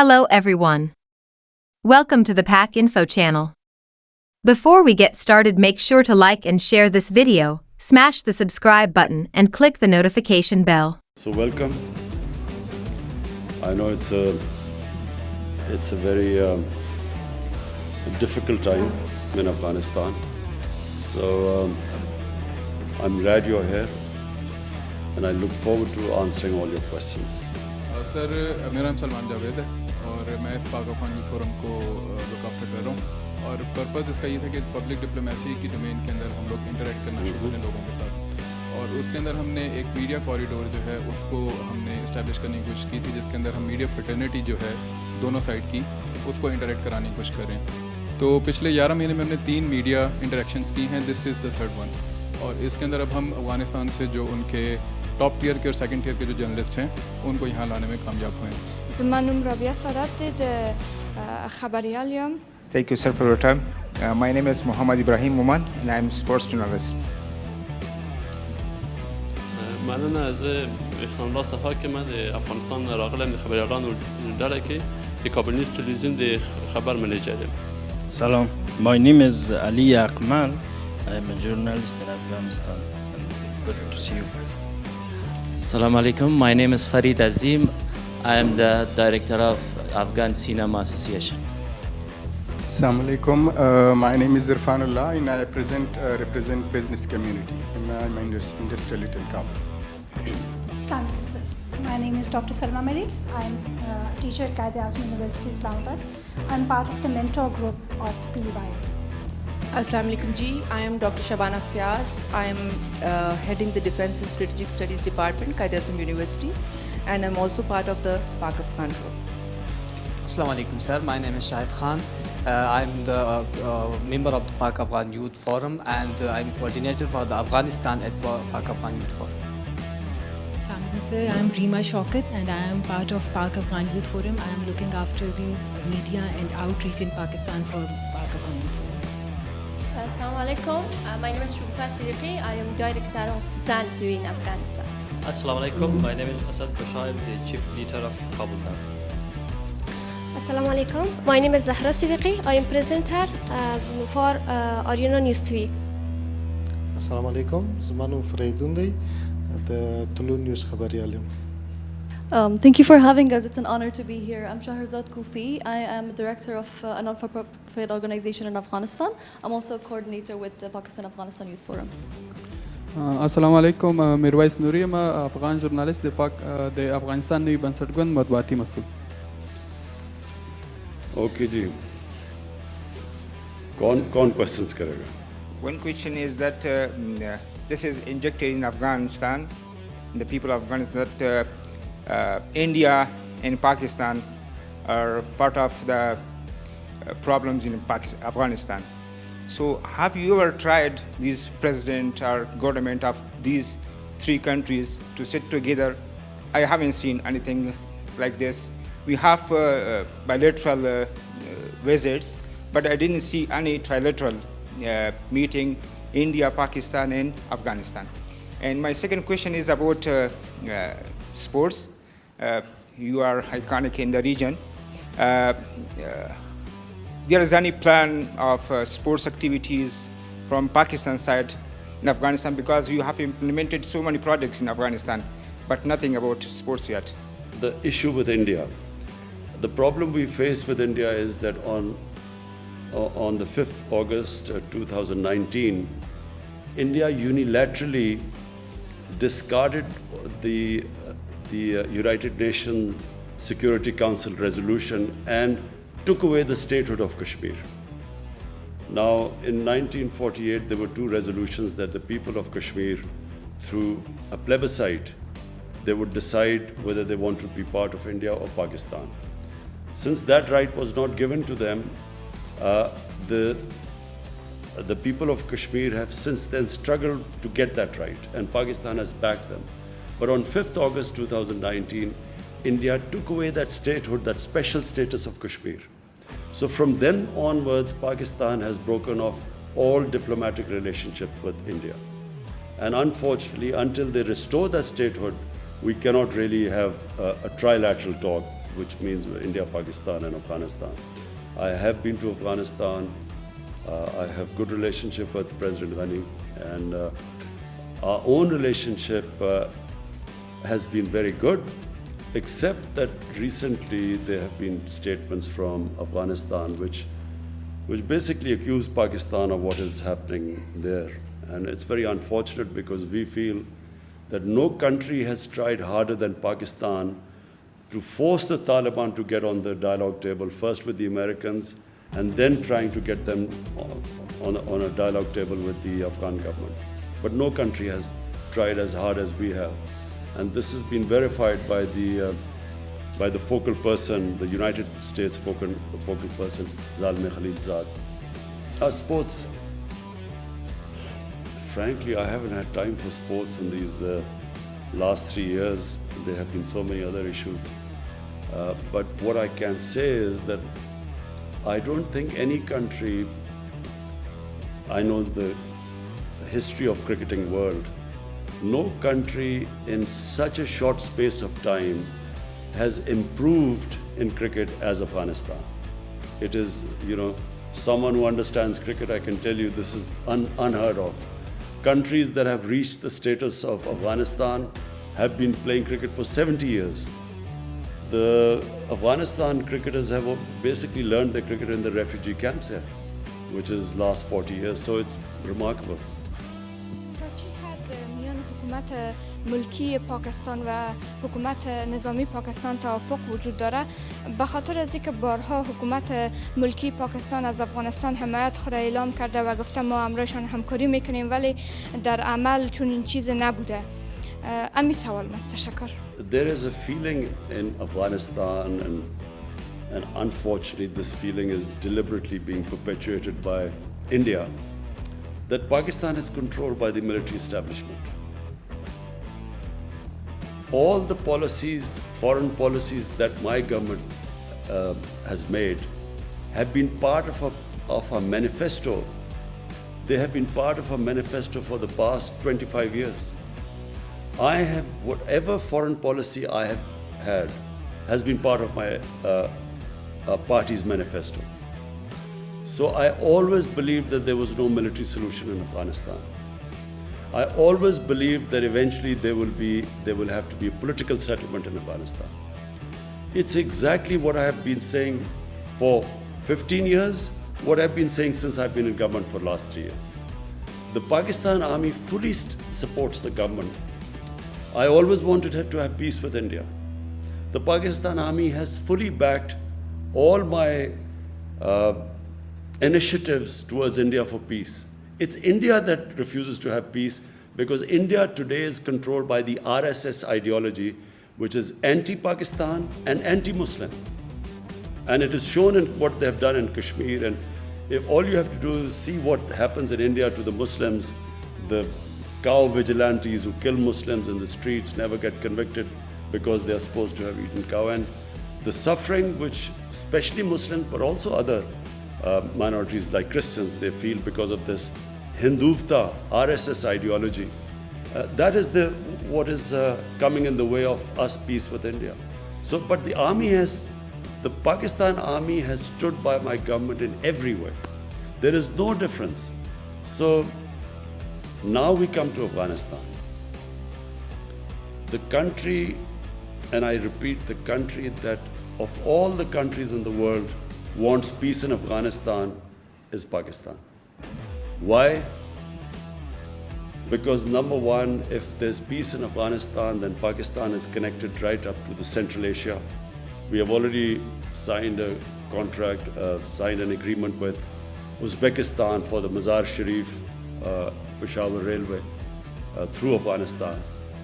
Hello everyone. Welcome to the Pak Info channel. Before we get started, make sure to like and share this video, smash the subscribe button and click the notification bell. So welcome. I know it's a very difficult time in Afghanistan. So I'm glad you're here and I look forward to answering all your questions. سر میرا نام سلمان جاوید ہے اور میں Pak Afghan youth forum کو look after کر رہا ہوں اور پرپز اس کا یہ تھا کہ پبلک ڈپلومیسی کی ڈومین کے اندر ہم لوگ انٹریکٹ کرنا شروع کریں لوگوں کے ساتھ اور اس کے اندر ہم نے ایک میڈیا کوریڈور جو ہے اس کو ہم نے اسٹیبلش کرنے کی کوشش کی تھی جس کے اندر ہم میڈیا فریٹرنیٹی جو ہے دونوں سائڈ کی اس کو انٹریکٹ کرانے کی کوشش کر رہے ہیں. تو پچھلے 11 مہینے میں ہم نے 3 میڈیا انٹریکشنس کی ہیں. دس از دا تھرڈ ون اور اس کے اندر اب ہم افغانستان سے جو ان کے ٹاپ ٹیئر کے اور سیکنڈ ٹیئر کے جو جرنلسٹ ہیں ان کو یہاں لانے میں کامیاب ہوئے ہیں. زمانم رابعہ سادات خبریال اليوم. Thank you sir for your time. My name is Muhammad Ibrahim Muman and I am sports journalist. معنا زه احسان الله صحاکم د افغانستان راغلم د خبریالانو ډله کې د کابل نیوز تلویزیون د خبر manager M. Salam, my name is Ali Akmal. I am a journalist in Afghanistan and good to see you. Assalamu alaikum. My name is Farid Azim. I am the director of Afghan Cinema Association. Assalamu alaikum. My name is Irfanullah and I represent business community in my industrial telecom. Assalamu alaikum sir. My name is Dr. Salma Malik. I am a teacher at Quaid-e-Azam University, Islamabad. I am part of the mentor group of PEY. Assalamu alaikum ji. I am Dr. Shabana Fiaz. I am heading the Defense and Strategic Studies Department, Quaid-e-Azam University, and I'm also part of the Pak Afghan group. Assalamu alaikum sir. My name is Shahid Khan. I'm the member of the Pak Afghan Youth Forum and I'm coordinator for the Afghanistan at Pak Afghan Youth Forum. Sir, I am Reema Shaukat and I am part of Pak Afghan Youth Forum. I am looking after the media and outreach in Pakistan for Pak Afghan Youth Forum. Assalamu alaikum. My name is Shubha Siddiqui. I am director of Zan in Afghanistan. Assalamu alaikum. My name is Asad Bashair, the chief editor of Kabul Now. Assalamu alaikum. My name is Zahra Siddiqui. I am presenter for Ariana News TV. Assalamu alaikum. Zmanu Freidundi, the Tulu News Khabariyalim. Thank you for having us. It's an honor to be here. I'm Shahrazad Kufi. I am director of a non-for-profit organization in Afghanistan. I'm also a coordinator with the Pakistan-Afghanistan Youth Forum. السلام علیکم. میرویس نوری M Afghan ژورنالیست د افغانستان نوي بنسټګوند مطبوعاتي مسؤل. Okay جی کون questions کرے گا؟ One question is that this is injected in Afghanistan, the people of Afghanistan, that India and Pakistan are part of the problems in Afghanistan. So have you ever tried this president or government of these 3 countries to sit together? I haven't seen anything like this. We have bilateral visits, but I didn't see any trilateral meeting India, Pakistan and Afghanistan. And my second question is about sports. You are iconic in the region. There is any plan of sports activities from Pakistan side in Afghanistan, because you have implemented so many projects in Afghanistan, but nothing about sports yet. The issue with India, the problem we face with India is that on the 5th August 2019, India unilaterally discarded the United Nations Security Council resolution and took away the statehood of Kashmir. Now, in 1948, there were 2 resolutions that the people of Kashmir, through a plebiscite, they would decide whether they want to be part of India or Pakistan. Since that right was not given to them, the people of Kashmir have since then struggled to get that right, and Pakistan has backed them. But on 5th August 2019, India took away that statehood, that special status of Kashmir. So from then onwards, Pakistan has broken off all diplomatic relationships with India. And unfortunately, until they restore that statehood, we cannot really have a trilateral talk. which means India, Pakistan, and Afghanistan. I have been to Afghanistan. I have good relationship with President Ghani, and our own relationship has been very good, except that recently there have been statements from Afghanistan which basically accuse Pakistan of what is happening there. And it's very unfortunate because we feel that no country has tried harder than Pakistan to force the Taliban to get on the dialogue table, first with the Americans and then trying to get them on a dialogue table with the Afghan government. But no country has tried as hard as we have. And this has been verified by the focal person, the United States focal person, Zalmay Khalilzad. Sports. Frankly, I haven't had time for sports in these last 3 years. There have been so many other issues. But what I can say is that I don't think any country, I know the history of cricketing world, no country in such a short space of time has improved in cricket as Afghanistan. It is, someone who understands cricket, I can tell you this is unheard of. Countries that have reached the status of Afghanistan have been playing cricket for 70 years. The Afghanistan cricketers have basically learned their cricket in the refugee camps here, which is last 40 years, so it's remarkable. حکومت ملکی پاکستان و حکومت نظامی پاکستان توافق وجود داره به خاطر از اینکه بارها حکومت ملکی پاکستان از افغانستان حمایت خود اعلام کرده و گفته ما امروزشان همکاری میکنیم ولی در عمل چون این چیز نبوده. امی سوال است. تشکر. There is a feeling in Afghanistan and unfortunately this feeling is deliberately being perpetuated by India that Pakistan is controlled by the military establishment. All the policies, foreign policies that my government has made have been part of a manifesto. They have been part of a manifesto for the past 25 years. Whatever foreign policy I have had has been part of my party's manifesto. So I always believed that there was no military solution in Afghanistan. I always believed that eventually there will have to be a political settlement in Afghanistan. It's exactly what I have been saying for 15 years, what I've been saying since I've been in government for the last 3 years. The Pakistan army fully supports the government. I always wanted to have peace with India. The Pakistan army has fully backed all my initiatives towards India for peace. It's India that refuses to have peace because India today is controlled by the RSS ideology, which is anti-Pakistan and anti-Muslim. And it is shown in what they have done in Kashmir. And if all you have to do is see what happens in India to the Muslims, the cow vigilantes who kill Muslims in the streets never get convicted because they are supposed to have eaten cow. And the suffering which especially Muslims but also other minorities like Christians, they feel because of this Hindutva, RSS ideology. That is what is coming in the way of us peace with India. So, but the Pakistan army has stood by my government in every way. There is no difference. So now we come to Afghanistan. The country, and I repeat, the country that of all the countries in the world wants peace in Afghanistan is Pakistan. Why? Because number one, if there's peace in Afghanistan, then Pakistan is connected right up to the Central Asia. We have already signed a contract, signed an agreement with Uzbekistan for the Mazar Sharif Peshawar Railway through Afghanistan.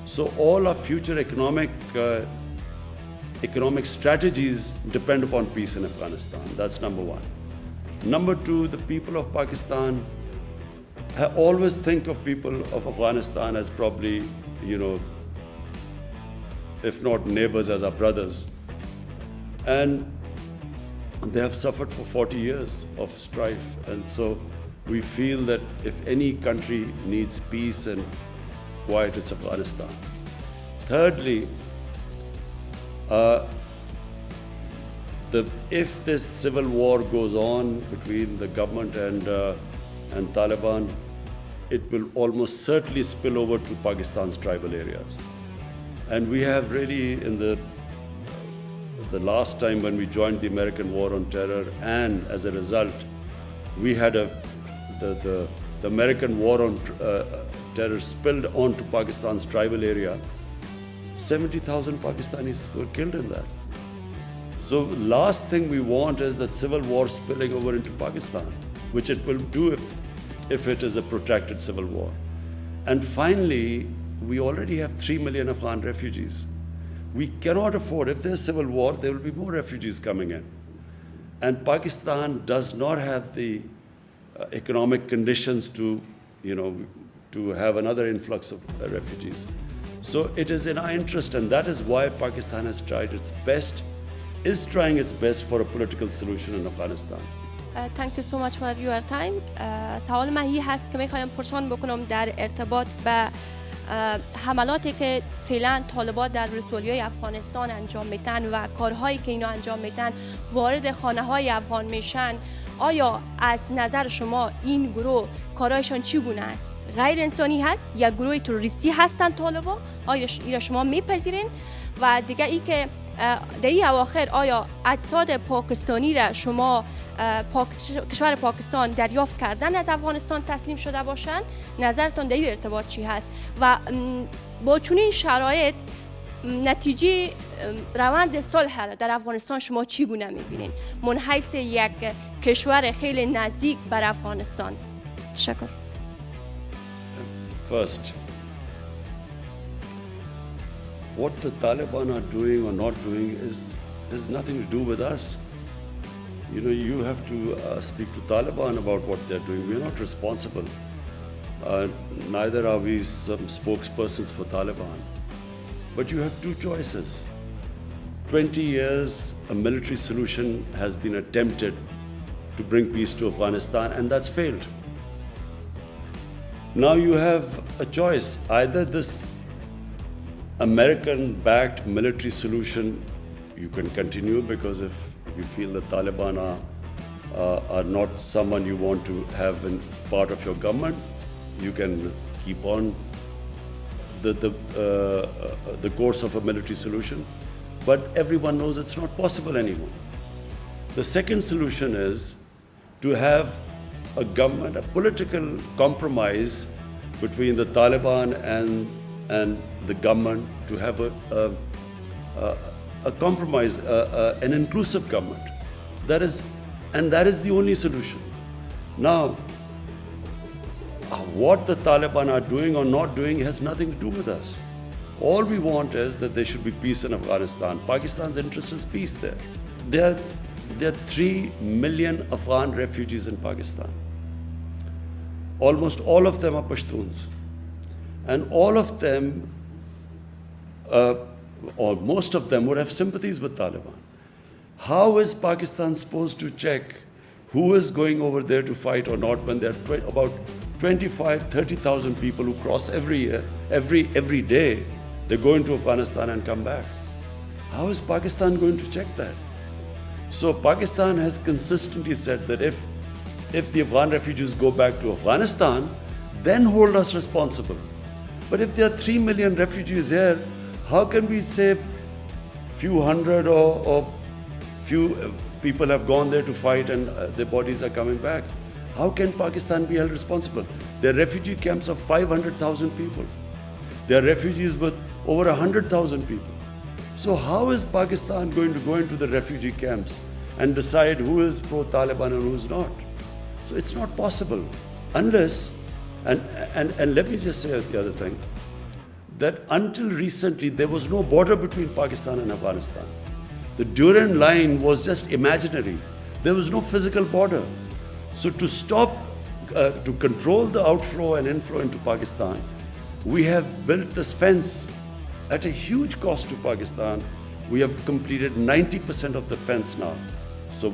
So all our future economic strategies depend upon peace in Afghanistan. That's number one. Number two, the people of Pakistan always think of people of Afghanistan as probably, if not neighbors, as our brothers. And they have suffered for 40 years of strife. And so we feel that if any country needs peace and quiet, it's Afghanistan. Thirdly, if this civil war goes on between the government and Taliban, it will almost certainly spill over to Pakistan's tribal areas. And we have really, in the last time when we joined the American war on terror, and as a result, we had the American war on terror spilled onto Pakistan's tribal area. 70,000 Pakistanis were killed in that. So last thing we want is that civil war spilling over into Pakistan, which it will do if it is a protracted civil war. And finally, we already have 3 million Afghan refugees. We cannot afford, if there's civil war, there will be more refugees coming in. And Pakistan does not have the economic conditions to have another influx of refugees. So it is in our interest, and that is why Pakistan is trying its best for a political solution in Afghanistan. Thank you so much for your time. سوال من N هست که میخوایم پرسان بکنم در ارتباط به حملاتی که فعلا طالبان در ولسوالی‌های افغانستان انجام میدن و کارهایی که اینا انجام میدن وارد خانه‌های افغان میشن. آیا از نظر شما این گروه کارهایشان چگونه است؟ غیر انسانی هست یا گروه تروریستی هستند طالبان؟ آیا اینا شما میپذیرین؟ و دیگه ای که در این اواخر آیا اجساد پاکستانی را شما کشور پاکستان دریافت کردن از افغانستان تسلیم شده باشند؟ نظرتان در این ارتباط چی هست؟ و با چنین شرایط نتیجه روند صلح در افغانستان شما چگونه میبینین من حیث یک کشور خیلی نزدیک بر Afghanistan? تشکر. First, what the Taliban are doing or not doing has nothing to do with us. You have to speak to Taliban about what they're doing. We're not responsible. Neither are we some spokespersons for Taliban. But you have two choices. 20 years, a military solution has been attempted to bring peace to Afghanistan, and that's failed. Now you have a choice. Either this American-backed military solution, you can continue, because if you feel the Taliban are not someone you want to have in part of your government, you can keep on the course of a military solution. But everyone knows it's not possible anymore. The second solution is to have a government, a political compromise between the Taliban and the government, to have a compromise, an inclusive government. That is the only solution. Now, what the Taliban are doing or not doing has nothing to do with us. All we want is that there should be peace in Afghanistan. Pakistan's interest is peace there. There are 3 million Afghan refugees in Pakistan. Almost all of them are Pashtuns. And all of them, or most of them, would have sympathies with Taliban. How is Pakistan supposed to check who is going over there to fight or not when there are about 25,000-30,000 people who cross every year, every day? They go into Afghanistan and come back. How is Pakistan going to check that? So Pakistan has consistently said that if the Afghan refugees go back to Afghanistan, then hold us responsible. But if there are 3 million refugees here, how can we say few hundred or few people have gone there to fight and their bodies are coming back? How can Pakistan be held responsible? There are refugee camps of 500,000 people. There are refugees with over 100,000 people. So how is Pakistan going to go into the refugee camps and decide who is pro-Taliban and who is not? So it's not possible unless, and let me just say the other thing, that until recently there was no border between Pakistan and Afghanistan. The Durand line was just imaginary. There was no physical border. So to stop, to control the outflow and inflow into Pakistan, we have built this fence at a huge cost to Pakistan. We have completed 90% of the fence now. So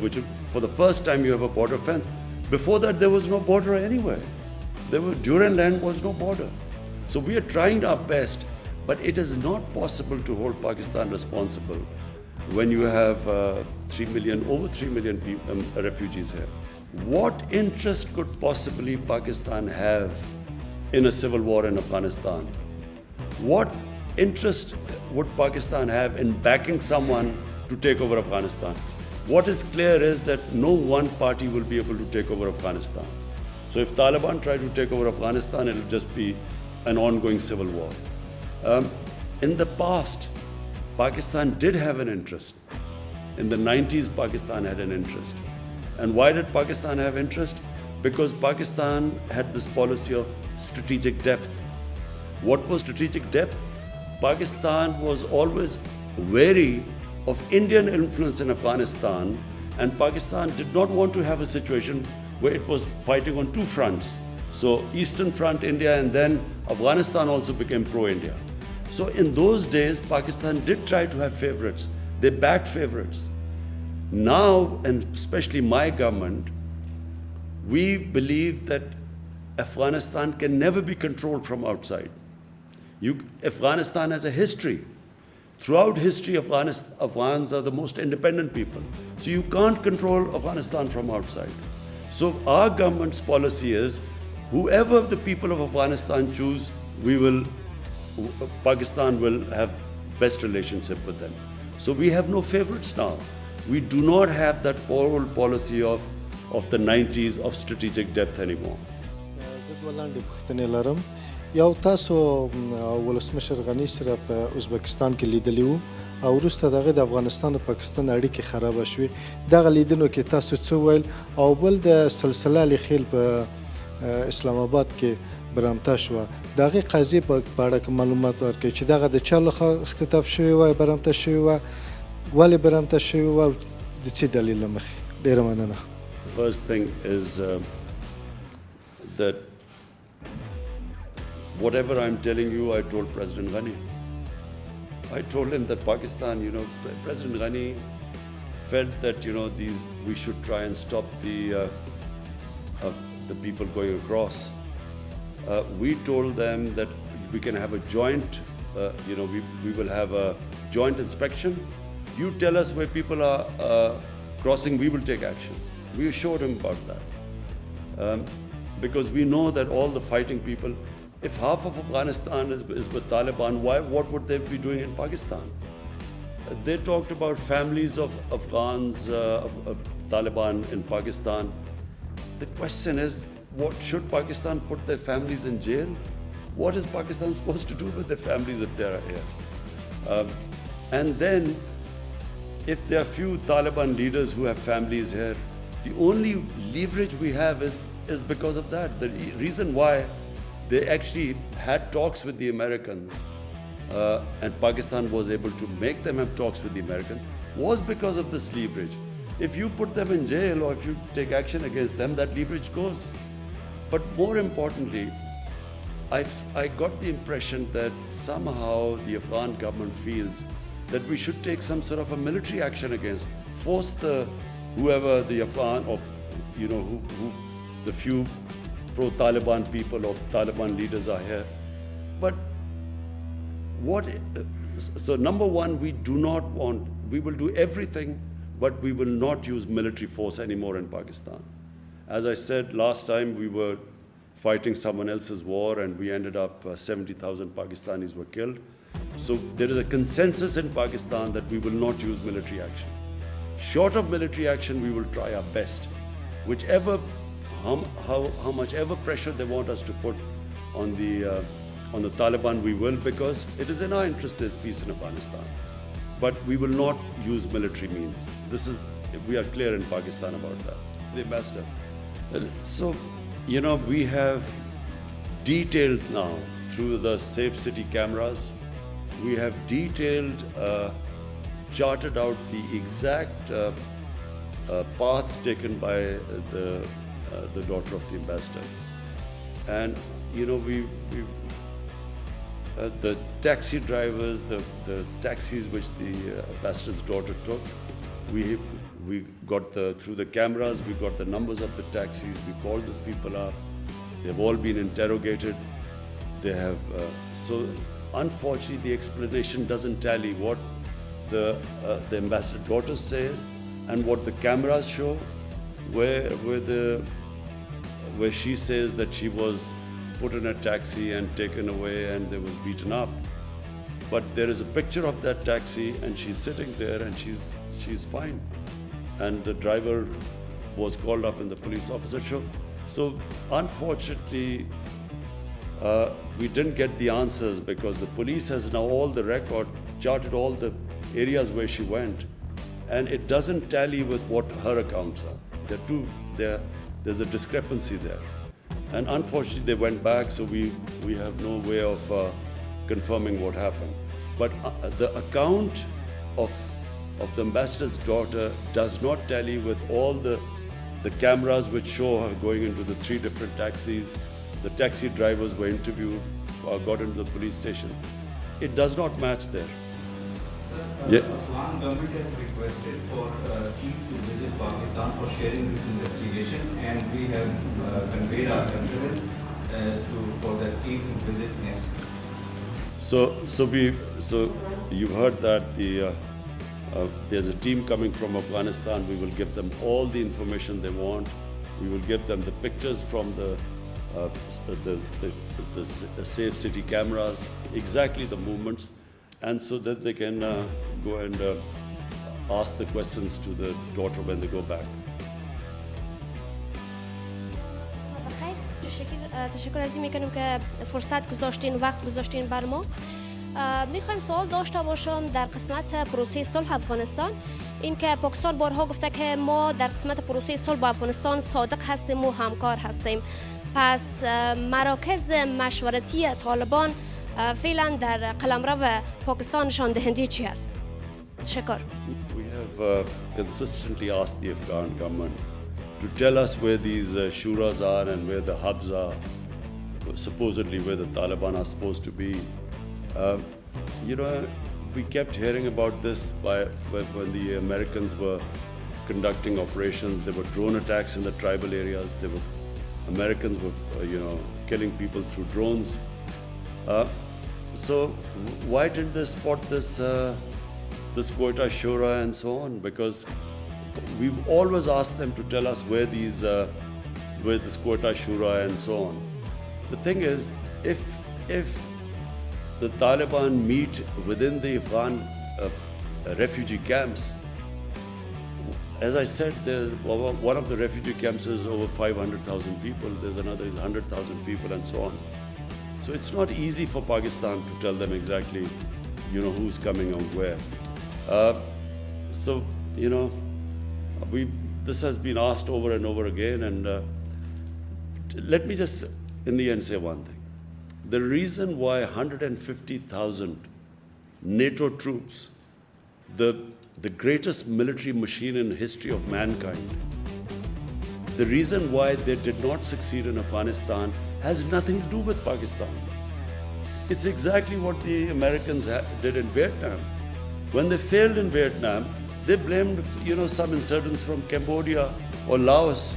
for the first time you have a border fence. Before that there was no border anywhere. Durand land was no border. So we are trying our best, but it is not possible to hold Pakistan responsible when you have 3 million, over 3 million refugees here. What interest could possibly Pakistan have in a civil war in Afghanistan? What interest would Pakistan have in backing someone to take over Afghanistan? What is clear is that no one party will be able to take over Afghanistan. So if Taliban try to take over Afghanistan, it will just be an ongoing civil war. In the past, Pakistan did have an interest. In the 90s, Pakistan had an interest. And why did Pakistan have interest? Because Pakistan had this policy of strategic depth. What was strategic depth? Pakistan was always wary of Indian influence in Afghanistan, and Pakistan did not want to have a situation where it was fighting on two fronts. So Eastern Front, India, and then Afghanistan also became pro-India. So in those days, Pakistan did try to have favorites. They backed favorites. Now, and especially my government, we believe that Afghanistan can never be controlled from outside. Afghanistan has a history. Throughout history, Afghans are the most independent people. So you can't control Afghanistan from outside. So our government's policy is, whoever the people of Afghanistan choose, Pakistan will have best relationship with them. So we have no favorites now. We do not have that old policy of the 90s of strategic depth anymore. You تاسو ولسمشر غنی سره په Uzbekistan کې لیدلی وو او وروسته دغه د افغانستان او پاکستان اړیکې خراب شوې دغه لیدنو کې تاسو څه ویل او بل د سلسله لخیل په اسلام آباد کې برامتا شو دغه قضیه په اړه معلومات ورکړي چې دغه د چا لخوا اختطاف شوی و برامتا شوی و ولې برامتا شوی و د څه دلیل مخې ډیره مننه. First thing is that whatever I'm telling you, I told President Ghani. I told him that Pakistan, President Ghani felt that, we should try and stop the people going across. We told them that we can have a joint, we will have a joint inspection. You tell us where people are crossing, we will take action. We assured him about that. Because we know that all the fighting people, if half of Afghanistan is with Taliban, what would they be doing in Pakistan? They talked about families of Afghans, of Taliban in Pakistan. The question is, should Pakistan put their families in jail? What is Pakistan supposed to do with their families if they are here? And then, if there are few Taliban leaders who have families here, the only leverage we have is because of that. The reason why they actually had talks with the Americans and Pakistan was able to make them have talks with the Americans was because of this leverage. If you put them in jail or if you take action against them, that leverage goes. But more importantly, I got the impression that somehow the Afghan government feels that we should take some sort of a military action against, force whoever the Afghan or the few pro-Taliban people or Taliban leaders are here. But so number one, we will do everything, but we will not use military force anymore in Pakistan. As I said last time, we were fighting someone else's war and we ended up 70,000 Pakistanis were killed. So there is a consensus in Pakistan that we will not use military action. Short of military action, we will try our best. How much ever pressure they want us to put on the Taliban, we will, because it is in our interest there's peace in Afghanistan. But we will not use military means. We are clear in Pakistan about that. The ambassador. So, we have detailed now through the Safe City cameras, we have detailed, charted out the exact path taken by the daughter of the ambassador. And, the taxi drivers, the taxis which the ambassador's daughter took, we got through the cameras, we got the numbers of the taxis, we called those people up, they've all been interrogated. They have, so unfortunately the explanation doesn't tally. What the ambassador's daughter said and what the cameras show, where she says that she was put in a taxi and taken away and they was beaten up. But there is a picture of that taxi and she's sitting there and she's fine. And the driver was called up in the police officer show. So unfortunately, we didn't get the answers because the police has now all the record, charted all the areas where she went. And it doesn't tally with what her accounts are. There's a discrepancy there. And unfortunately, they went back, so we have no way of confirming what happened. But the account of the ambassador's daughter does not tally with all the cameras which show her going into the 3 different taxis. The taxi drivers were interviewed or got into the police station. It does not match there. The Afghan government has requested for team to visit Pakistan for sharing this investigation, and we have conveyed our confidence for that team to visit next week. So you've heard that there's a team coming from Afghanistan. We will give them all the information they want. We will give them the pictures from the safe city cameras, exactly the movements, and so that they can go and ask the questions to the daughter when they go back. تشکر is an میکنم که فرصت گذاشتین، وقت گذاشتین بر ما. میخوایم سوال داشته باشم در قسمت پروسه صلح Afghanistan. N که پاکستان بارها گفته که ما در قسمت پروسه صلح با افغانستان صادق هستیم و همکار هستیم. پس مراکز مشورتی طالبان فعلا در قلمرو پاکستان نشان دهنده چی است؟ تشکر. We have consistently asked the Afghan government to tell us where these shuras are and where the hubs are, supposedly where the Taliban are supposed to be. We kept hearing about this when the Americans were conducting operations. There were drone attacks in the tribal areas. Americans were, killing people through drones. So why didn't they spot this Quetta Shura and so on? Because we've always asked them to tell us where this Quetta Shura and so on. The thing is, if the Taliban meet within the Afghan refugee camps, as I said, one of the refugee camps is over 500,000 people. There's another is 100,000 people and so on. So it's not easy for Pakistan to tell them exactly, who's coming and where. This has been asked over and over again, and let me just, in the end, say one thing. The reason why 150,000 NATO troops, the greatest military machine in the history of mankind, the reason why they did not succeed in Afghanistan has nothing to do with Pakistan. It's exactly what the Americans did in Vietnam. When they failed in Vietnam, they blamed, some insurgents from Cambodia or Laos,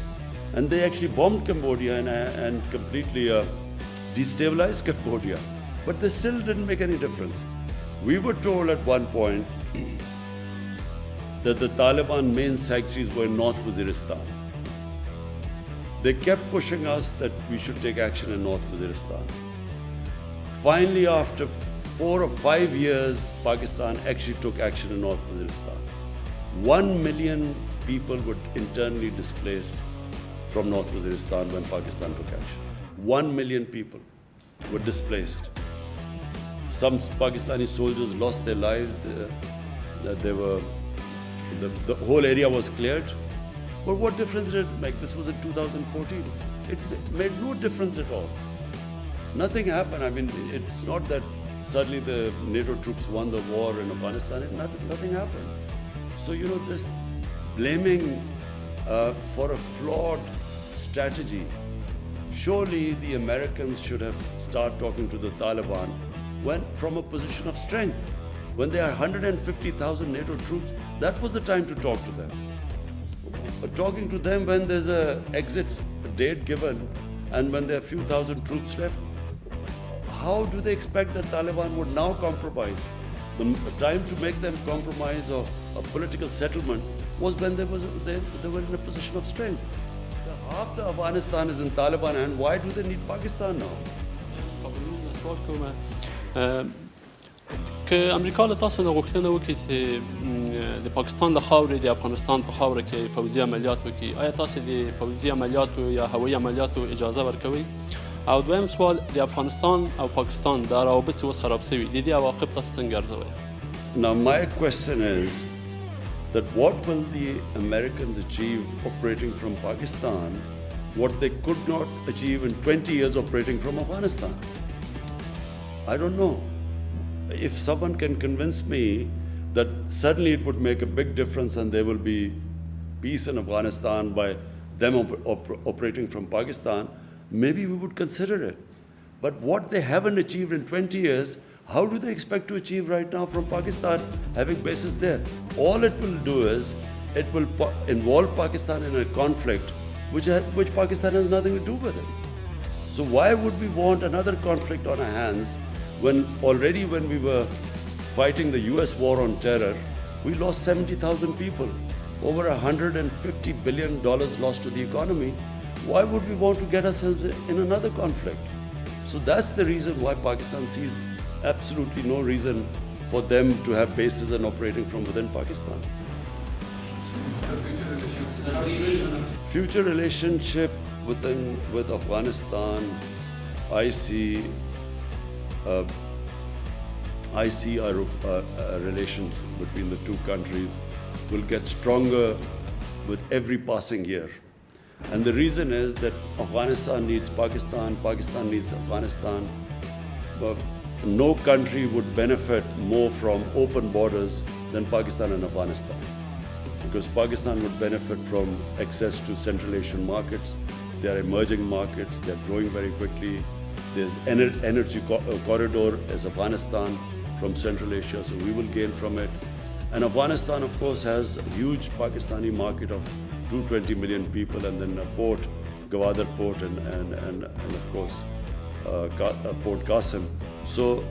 and they actually bombed Cambodia and completely destabilized Cambodia. But they still didn't make any difference. We were told at one point that the Taliban main sanctuaries were in North Waziristan. They kept pushing us that we should take action in North Waziristan. Finally, after 4 or 5 years, Pakistan actually took action in North Waziristan. 1 million people were internally displaced from North Waziristan when Pakistan took action. 1 million people were displaced. Some Pakistani soldiers lost their lives. The whole area was cleared. But what difference did it make? This was in 2014. It made no difference at all. Nothing happened. I mean, it's not that suddenly the NATO troops won the war in Afghanistan. Nothing happened. So, this blaming for a flawed strategy. Surely the Americans should have started talking to the Taliban from a position of strength. When there are 150,000 NATO troops, that was the time to talk to them. But talking to them when there's an exit date given and when there are a few thousand troops left, how do they expect that Taliban would now compromise? The time to make them compromise or a political settlement was when they were in a position of strength. Half the Afghanistan is in Taliban hand. Why do they need Pakistan now? سوال کوم که امریکا له تاسو نه غوښتنه وکړي چې د پاکستان له خاورې د افغانستان په خاوره کې پوځي عملیات وکړي، آیا تاسو د پوځي عملیاتو یا هوایي عملیاتو اجازه ورکوئ؟ او دویم سوال د افغانستان او پاکستان د روابط اوس خراب شوي، د دې عواقب تاسو څنګه ارزوئ؟ Now my question is that what will the Americans achieve operating from Pakistan what they could not achieve in 20 years operating from Afghanistan? I don't know. If someone can convince me that suddenly it would make a big difference and there will be peace in Afghanistan by them operating from Pakistan, maybe we would consider it. But what they haven't achieved in 20 years, how do they expect to achieve right now from Pakistan, having bases there? All it will do is, it will involve Pakistan in a conflict which Pakistan has nothing to do with it. So why would we want another conflict on our hands when already when we were fighting the US war on terror, we lost 70,000 people, over $150 billion lost to the economy. Why would we want to get ourselves in another conflict? So that's the reason why Pakistan sees absolutely no reason for them to have bases and operating from within Pakistan. Future relationship with Afghanistan, I see our relations between the two countries will get stronger with every passing year. And the reason is that Afghanistan needs Pakistan, Pakistan needs Afghanistan. But no country would benefit more from open borders than Pakistan and Afghanistan. Because Pakistan would benefit from access to Central Asian markets. They are emerging markets, they are growing very quickly. There's energy corridor as Afghanistan from Central Asia, so we will gain from it. And Afghanistan, of course, has a huge Pakistani market of 220 million people, and then a port, Gwadar port, and of course, Port Qasim. So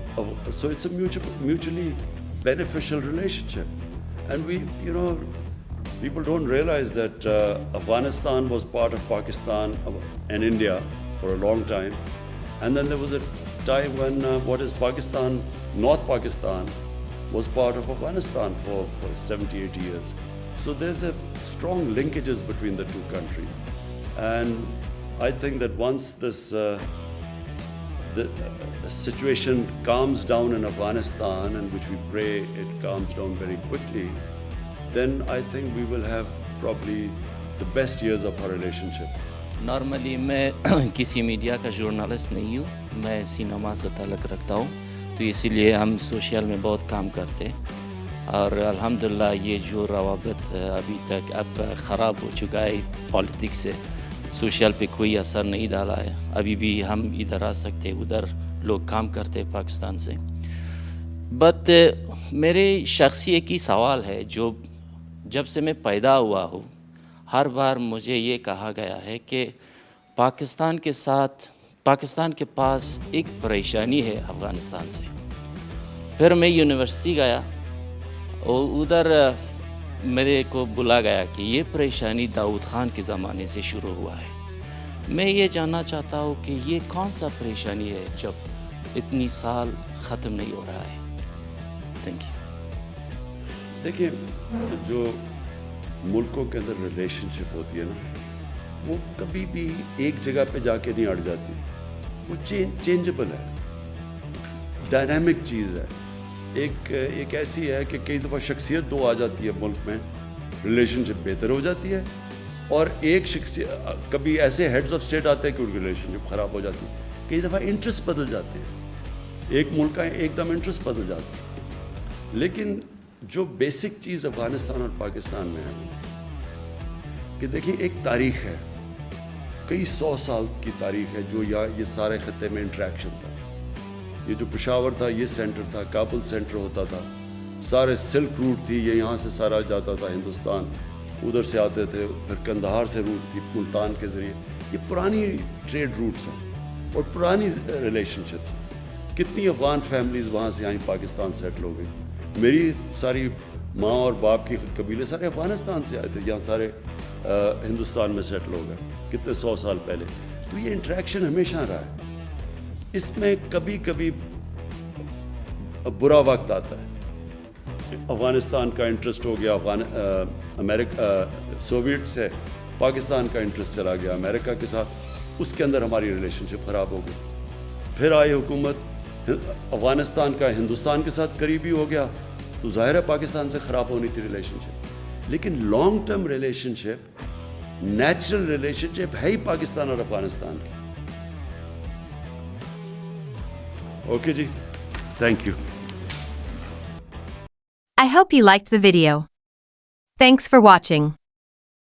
it's a mutually beneficial relationship. And people don't realize that Afghanistan was part of Pakistan and India for a long time. And then there was a time when Pakistan, North Pakistan, was part of Afghanistan for 70, 80 years. So there's a strong linkages between the two countries. And I think that once this the situation calms down in Afghanistan, and which we pray it calms down very quickly, then I think we will have probably the best years of our relationship. Normally میں کسی media کا جورنالسٹ نہیں ہوں، میں cinema سے تعلق رکھتا ہوں، تو اسی لیے ہم سوشل میں بہت کام کرتے اور الحمدللہ یہ جو روابط ابھی تک اب خراب ہو چکا ہے پالیٹکس سے، سوشل پہ کوئی اثر نہیں ڈالا ہے. ابھی بھی ہم ادھر آ سکتے، ادھر لوگ کام کرتے پاکستان سے. بٹ میرے شخصی ایک ہی سوال ہے، جو جب سے میں پیدا ہوا ہوں ہر بار مجھے یہ کہا گیا ہے کہ پاکستان کے ساتھ پاکستان کے پاس ایک پریشانی ہے افغانستان سے. پھر میں یونیورسٹی گیا اور ادھر میرے کو بولا گیا کہ یہ پریشانی داؤد خان کے زمانے سے شروع ہوا ہے. میں یہ جاننا چاہتا ہوں کہ یہ کون سا پریشانی ہے جب اتنی سال ختم نہیں ہو رہا ہے. Thank you. دیکھیے، جو ملکوں کے اندر ریلیشن شپ ہوتی ہے نا، وہ کبھی بھی ایک جگہ پہ جا کے نہیں اڑ جاتی. وہ چینجبل ہے، ڈائنامک چیز ہے. ایک ایسی ہے کہ کئی دفعہ شخصیت دو آ جاتی ہے ملک میں، ریلیشن شپ بہتر ہو جاتی ہے، اور ایک شخصیت کبھی ایسے ہیڈز آف اسٹیٹ آتے ہیں کہ ان کی ریلیشن شپ خراب ہو جاتی ہے. کئی دفعہ انٹرسٹ بدل جاتے ہیں، ایک ملک کا ایک دم انٹرسٹ بدل جاتا ہے. لیکن جو بیسک چیز افغانستان اور پاکستان میں ہے کہ دیکھیں، ایک تاریخ ہے، کئی 100 سال کی تاریخ ہے جو یہ سارے خطے میں انٹریکشن تھا. یہ جو پشاور تھا یہ سینٹر تھا، کابل سینٹر ہوتا تھا، سارے سلک روٹ تھی، یہ یہاں سے سارا جاتا تھا ہندوستان، ادھر سے آتے تھے، پھر کندہار سے روٹ تھی ملتان کے ذریعے. یہ پرانی ٹریڈ روٹس ہیں اور پرانی ریلیشن شپ تھی. کتنی افغان فیملیز وہاں سے آئیں، پاکستان سیٹل ہو گئی. میری ساری ماں اور باپ کی قبیلے سارے افغانستان سے آئے تھے, یہاں سارے ہندوستان میں سیٹل ہو گئے کتنے 100 سال پہلے. تو یہ انٹریکشن ہمیشہ رہا ہے. اس میں کبھی کبھی برا وقت آتا ہے. افغانستان کا انٹرسٹ ہو گیا امریکہ سوویٹ سے, پاکستان کا انٹرسٹ چلا گیا امریکہ کے ساتھ, اس کے اندر ہماری ریلیشن شپ خراب ہو گئی. پھر آئی حکومت, افغانستان کا ہندوستان کے ساتھ قریبی ہو گیا, تو ظاہر ہے پاکستان سے خراب ہونی تھی ریلیشن شپ. لیکن long term relationship, natural relationship ہے ہی پاکستان اور افغانستان کی. اوکے جی, thank you. I hope you liked the video. Thanks for watching.